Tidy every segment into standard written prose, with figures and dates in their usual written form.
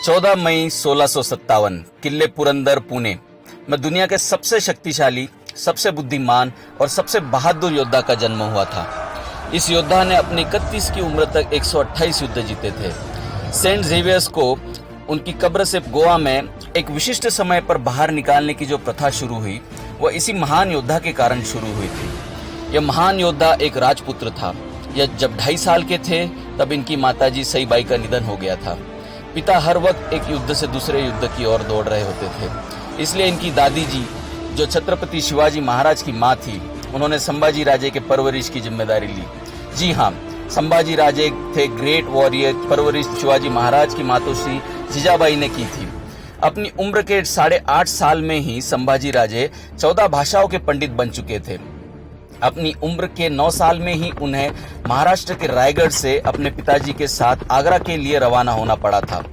14 मई 1657 किले पुरंदर पुणे में दुनिया के सबसे शक्तिशाली, सबसे बुद्धिमान और सबसे बहादुर योद्धा का जन्म हुआ था। इस योद्धा ने अपनी 31 की उम्र तक 128 युद्ध जीते थे। सेंट जेवियर्स को उनकी कब्र से गोवा में एक विशिष्ट समय पर बाहर निकालने की जो प्रथा शुरू हुई, वह इसी महान योद्धा के कारण शुरू हुई थी। यह महान योद्धा एक राजपुत्र था। यह जब 2.5 साल के थे तब इनकी माताजी सईबाई का निधन हो गया था। पिता हर वक्त एक युद्ध से दूसरे युद्ध की ओर दौड़ रहे होते थे, इसलिए इनकी दादी जी, जो छत्रपति शिवाजी महाराज की माँ थी, उन्होंने संभाजी राजे के परवरिश की जिम्मेदारी ली। जी हाँ, संभाजी राजे थे ग्रेट वॉरियर। परवरिश शिवाजी महाराज की मातोश्री जीजाबाई ने की थी। अपनी उम्र के 8.5 साल में ही संभाजी राजे 14 भाषाओं के पंडित बन चुके थे। अपनी उम्र के 9 साल में ही उन्हें महाराष्ट्र के रायगढ़ से अपने पिताजी के साथ आगरा के लिए रवाना होना पड़ा था।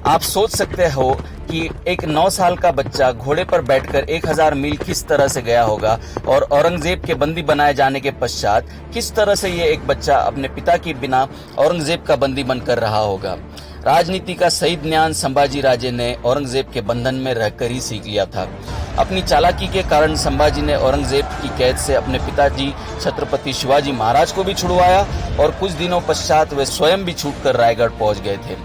आप सोच सकते हो कि एक 9 साल का बच्चा घोड़े पर बैठकर 1000 मील किस तरह से गया होगा, और औरंगजेब के बंदी बनाए जाने के पश्चात किस तरह से ये एक बच्चा अपने पिता के बिना औरंगजेब का बंदी बनकर रहा होगा। राजनीति का सही ज्ञान संभाजी राजे ने औरंगजेब के बंधन में रहकर ही सीख लिया था। अपनी चालाकी के कारण संभाजी ने औरंगजेब की कैद से अपने पिताजी छत्रपति शिवाजी महाराज को भी छुड़वाया, और कुछ दिनों पश्चात वे स्वयं भी छूटकर रायगढ़ पहुंच गए थे।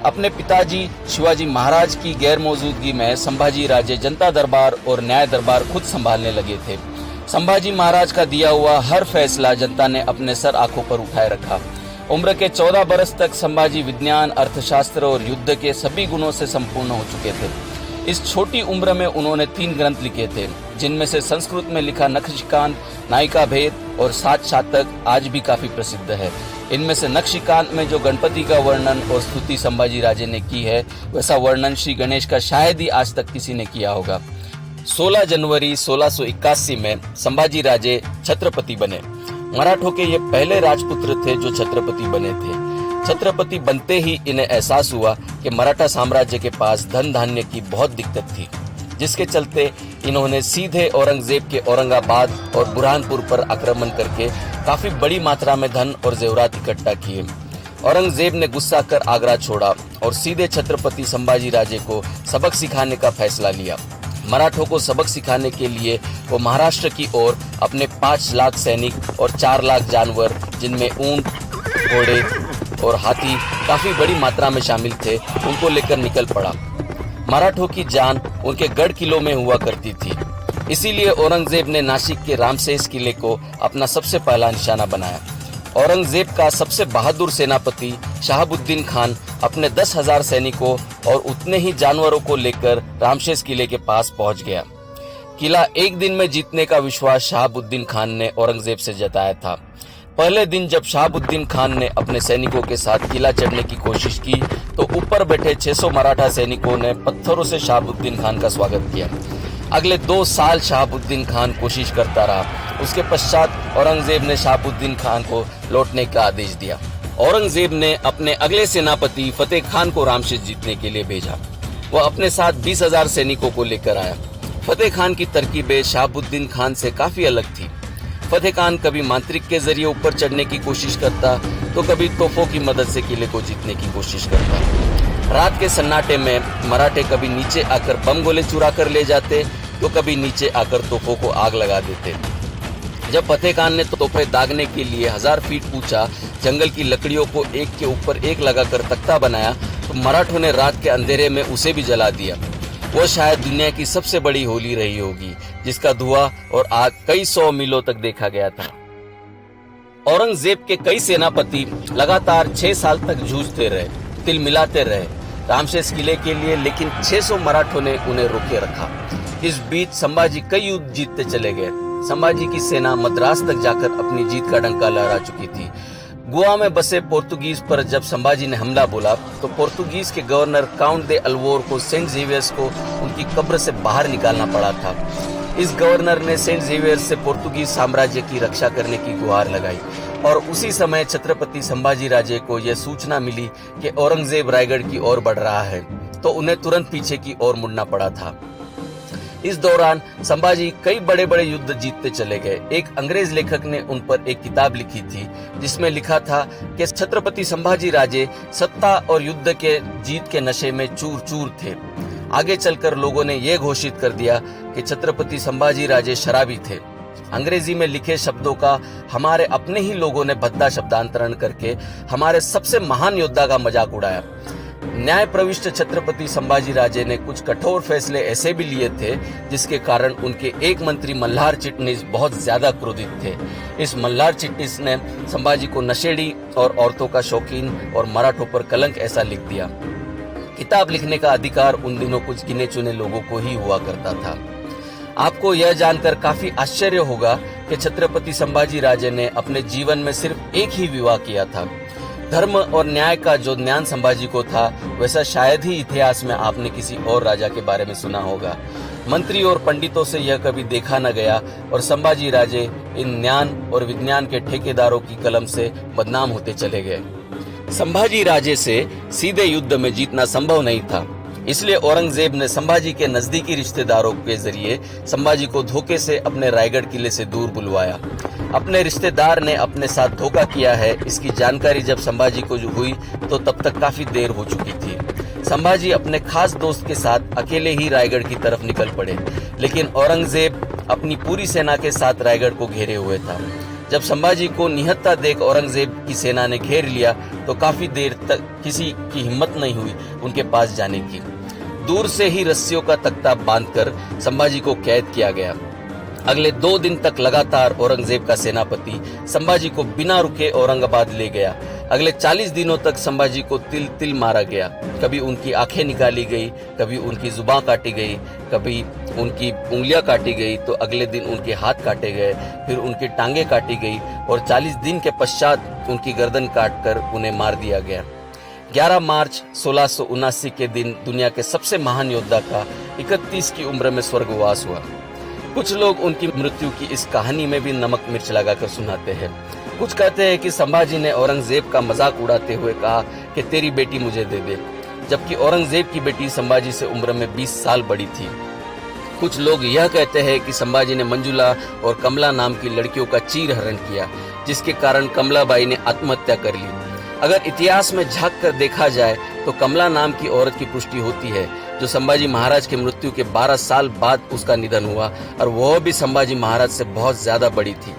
अपने पिताजी शिवाजी महाराज की गैर मौजूदगी में संभाजी राजे जनता दरबार और न्याय दरबार खुद संभालने लगे थे। संभाजी महाराज का दिया हुआ हर फैसला जनता ने अपने सर आंखों पर उठाए रखा। उम्र के 14 बरस तक संभाजी विज्ञान, अर्थशास्त्र और युद्ध के सभी गुणों से संपूर्ण हो चुके थे। इस छोटी उम्र में उन्होंने 3 ग्रंथ लिखे थे, जिनमें से संस्कृत में लिखा नखशिकांत, नायिका भेद और 7 शातक आज भी काफी प्रसिद्ध है। इनमें से नखशिकांत में जो गणपति का वर्णन और स्तुति संभाजी राजे ने की है, वैसा वर्णन श्री गणेश का शायद ही आज तक किसी ने किया होगा। 16 जनवरी 1681 में संभाजी राजे छत्रपति बने। मराठों के ये पहले राजपुत्र थे जो छत्रपति बने थे। छत्रपति बनते ही इन्हें एहसास हुआ कि मराठा साम्राज्य के पास धन धान्य की बहुत दिक्कत थी, जिसके चलते इन्होंने सीधे औरंगजेब के औरंगाबाद और बुरहानपुर पर आक्रमण करके काफी बड़ी मात्रा में धन और जेवरात इकट्ठा किए। औरंगजेब ने गुस्सा कर आगरा छोड़ा और सीधे छत्रपति संभाजी राजे को सबक सिखाने का फैसला लिया। मराठों को सबक सिखाने के लिए वो महाराष्ट्र की ओर अपने 5 लाख सैनिक और 4 लाख जानवर, जिनमें ऊंट, घोड़े और हाथी काफी बड़ी मात्रा में शामिल थे, उनको लेकर निकल पड़ा। मराठों की जान उनके गढ़ किलों में हुआ करती थी, इसीलिए औरंगजेब ने नासिक के रामसेस किले को अपना सबसे पहला निशाना बनाया। औरंगजेब का सबसे बहादुर सेनापति शहाबुद्दीन खान अपने 10,000 सैनिकों और उतने ही जानवरों को लेकर रामसेस किले के पास पहुंच गया। किला एक दिन में जीतने का विश्वास शहाबुद्दीन खान ने औरंगजेब से जताया था। पहले दिन जब शहाबुद्दीन खान ने अपने सैनिकों के साथ किला चढ़ने की कोशिश की, तो ऊपर बैठे 600 मराठा सैनिकों ने पत्थरों से शहाबुद्दीन खान का स्वागत किया। अगले 2 साल शहाबुद्दीन खान कोशिश करता रहा। उसके पश्चात औरंगजेब ने शहाबुद्दीन खान को लौटने का आदेश दिया। औरंगजेब ने अपने अगले सेनापति फतेह खान को रामसेस जीतने के लिए भेजा। वह अपने साथ 20,000 सैनिकों को लेकर आया। फतेह खान की तरकीबें शहाबुद्दीन खान से काफी अलग थी। फतेह खान कभी मांत्रिक के जरिए ऊपर चढ़ने की कोशिश करता, तो कभी तोपों की मदद से किले को जीतने की कोशिश करता। रात के सन्नाटे में मराठे कभी नीचे आकर बम गोले चुरा कर ले जाते, तो कभी नीचे आकर तोपों को आग लगा देते। जब फतेह खान ने तोपें दागने के लिए 1000 फीट ऊंचा जंगल की लकड़ियों को एक के ऊपर एक लगाकर तख्ता बनाया, तो मराठों ने रात के अंधेरे में उसे भी जला दिया। वो शायद दुनिया की सबसे बड़ी होली रही होगी, जिसका धुआं और आग कई 100 मीलों तक देखा गया था। औरंगजेब के कई सेनापति लगातार 6 साल तक जूझते रहे, तिल मिलाते रहे रामसेस किले के लिए, लेकिन 600 मराठों ने उन्हें रोके रखा। इस बीच संभाजी कई युद्ध जीतते चले गए। संभाजी की सेना मद्रास तक जाकर अपनी जीत का डंका लहरा चुकी थी। गोवा में बसे पोर्तुगीज पर जब संभाजी ने हमला बोला, तो पोर्तुगीज के गवर्नर काउंट दे अल्वोर को सेंट जेवियर्स को उनकी कब्र से बाहर निकालना पड़ा था। इस गवर्नर ने सेंट जेवियर्स से पोर्तुगीज साम्राज्य की रक्षा करने की गुहार लगाई, और उसी समय छत्रपति संभाजी राजे को यह सूचना मिली कि औरंगजेब रायगढ़ की ओर बढ़ रहा है, तो उन्हें तुरंत पीछे की ओर मुड़ना पड़ा था। इस दौरान संभाजी कई बड़े बड़े युद्ध जीतते चले गए। एक अंग्रेज लेखक ने उन पर एक किताब लिखी थी जिसमें लिखा था कि छत्रपति संभाजी राजे सत्ता और युद्ध के जीत के नशे में चूर चूर थे। आगे चलकर लोगों ने यह घोषित कर दिया कि छत्रपति संभाजी राजे शराबी थे। अंग्रेजी में लिखे शब्दों का हमारे अपने ही लोगों ने भद्दा शब्दांतरण करके हमारे सबसे महान योद्धा का मजाक उड़ाया। न्याय प्रविष्ट छत्रपति संभाजी राजे ने कुछ कठोर फैसले ऐसे भी लिए थे जिसके कारण उनके एक मंत्री मल्हार चिटनिस बहुत ज्यादा क्रोधित थे। इस मल्हार चिटनिस ने संभाजी को नशेड़ी और औरतों का शौकीन और मराठों पर कलंक ऐसा लिख दिया। किताब लिखने का अधिकार उन दिनों कुछ गिने चुने लोगों को ही हुआ करता था। आपको यह जानकर काफी आश्चर्य होगा कि छत्रपति संभाजी राजे ने अपने जीवन में सिर्फ एक ही विवाह किया था। धर्म और न्याय का जो ज्ञान संभाजी को था वैसा शायद ही इतिहास में आपने किसी और राजा के बारे में सुना होगा। मंत्री और पंडितों से यह कभी देखा न गया और संभाजी राजे इन ज्ञान और विज्ञान के ठेकेदारों की कलम से बदनाम होते चले गए। संभाजी राजे से सीधे युद्ध में जीतना संभव नहीं था, इसलिए औरंगजेब ने संभाजी के नजदीकी रिश्तेदारों के जरिए संभाजी को धोखे से अपने रायगढ़ किले से दूर बुलवाया। अपने रिश्तेदार ने अपने साथ धोखा किया है, इसकी जानकारी जब संभाजी को हुई तो तब तक काफी देर हो चुकी थी। संभाजी अपने खास दोस्त के साथ अकेले ही रायगढ़ की तरफ निकल पड़े, लेकिन औरंगजेब अपनी पूरी सेना के साथ रायगढ़ को घेरे हुए था। जब संभाजी को निहत्था देख औरंगजेब की सेना ने घेर लिया तो काफी देर तक किसी की हिम्मत नहीं हुई उनके पास जाने की। दूर से ही रस्सियों का तख्ता बांधकर संभाजी को कैद किया गया। अगले 2 दिन तक लगातार औरंगजेब का सेनापति संभाजी को बिना रुके औरंगाबाद ले गया। अगले 40 दिनों तक संभाजी को तिल तिल मारा गया। कभी उनकी आंखें निकाली गई, कभी उनकी जुबान काटी गई, कभी उनकी उंगलियां काटी गई, तो अगले दिन उनके हाथ काटे गए, फिर उनकी टांगे काटी गई और 40 दिन के पश्चात उनकी गर्दन काटकर उन्हें मार दिया गया। 11 मार्च 1679 के दिन दुनिया के सबसे महान योद्धा का 31 की उम्र में स्वर्गवास हुआ। कुछ लोग उनकी मृत्यु की इस कहानी में भी नमक मिर्च लगाकर सुनाते हैं। कुछ कहते हैं कि संभाजी ने औरंगजेब का मजाक उड़ाते हुए कहा कि तेरी बेटी मुझे दे दे, जबकि औरंगजेब की बेटी संभाजी से उम्र में 20 साल बड़ी थी। कुछ लोग यह कहते हैं कि संभाजी ने मंजुला और कमला नाम की लड़कियों का चीर हरण किया, जिसके कारण कमलाबाई ने आत्महत्या कर ली। अगर इतिहास में झांक कर देखा जाए तो कमला नाम की औरत की पुष्टि होती है, जो संभाजी महाराज की मृत्यु के 12 साल बाद उसका निधन हुआ, और वह भी संभाजी महाराज से बहुत ज्यादा बड़ी थी।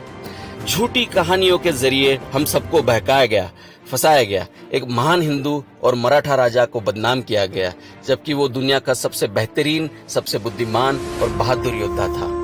झूठी कहानियों के जरिए हम सबको बहकाया गया, फंसाया गया। एक महान हिंदू और मराठा राजा को बदनाम किया गया, जबकि वो दुनिया का सबसे बेहतरीन, सबसे बुद्धिमान और बहादुर योद्धा था।